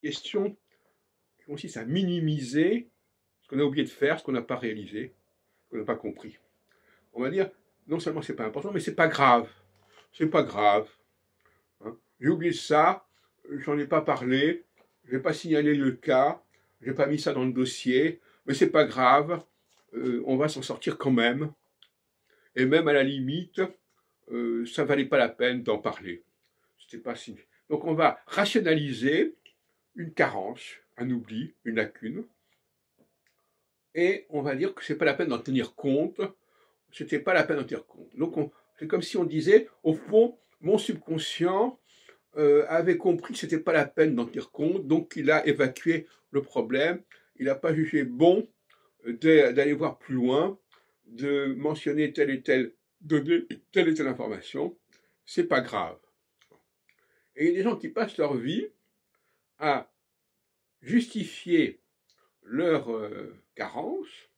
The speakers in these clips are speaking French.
question qui consiste à minimiser ce qu'on a oublié de faire, ce qu'on n'a pas réalisé, ce qu'on n'a pas compris. On va dire, non seulement c'est pas important, mais c'est pas grave. C'est pas grave. Hein. J'ai oublié ça, j'en ai pas parlé, j'ai pas signalé le cas, j'ai pas mis ça dans le dossier, mais c'est pas grave, on va s'en sortir quand même. Et même à la limite, ça valait pas la peine d'en parler. C'était pas si. Donc on va rationaliser une carence, un oubli, une lacune, et on va dire que c'est pas la peine d'en tenir compte. C'était pas la peine d'en tenir compte. Donc c'est comme si on disait, au fond, mon subconscient avait compris que c'était pas la peine d'en tenir compte, donc il a évacué le problème. Il n'a pas jugé bon d'aller voir plus loin, de mentionner telle et telle donnée, telle et telle information. C'est pas grave. Et il y a des gens qui passent leur vie à justifier leur carence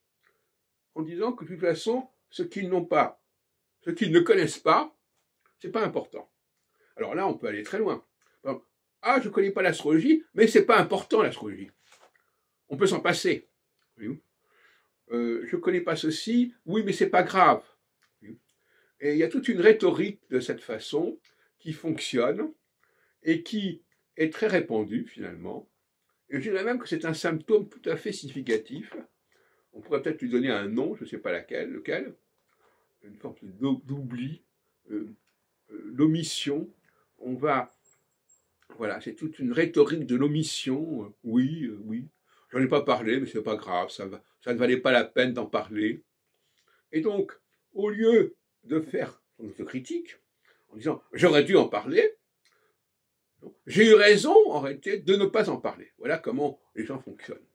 en disant que de toute façon, ce qu'ils n'ont pas, ce qu'ils ne connaissent pas, c'est pas important. Alors là, on peut aller très loin. Ah, je ne connais pas l'astrologie, mais c'est pas important l'astrologie. On peut s'en passer. Oui. Je ne connais pas ceci, oui, mais c'est pas grave. Oui. Et il y a toute une rhétorique de cette façon qui fonctionne et qui est très répandue finalement. Et je dirais même que c'est un symptôme tout à fait significatif. On pourrait peut-être lui donner un nom, je ne sais pas lequel, une forme d'oubli, l'omission. On va, voilà, c'est toute une rhétorique de l'omission. Oui, oui, j'en ai pas parlé, mais c'est pas grave, ça ne valait pas la peine d'en parler. Et donc, au lieu de faire son autocritique, en disant j'aurais dû en parler, j'ai eu raison en réalité de ne pas en parler. Voilà comment les gens fonctionnent.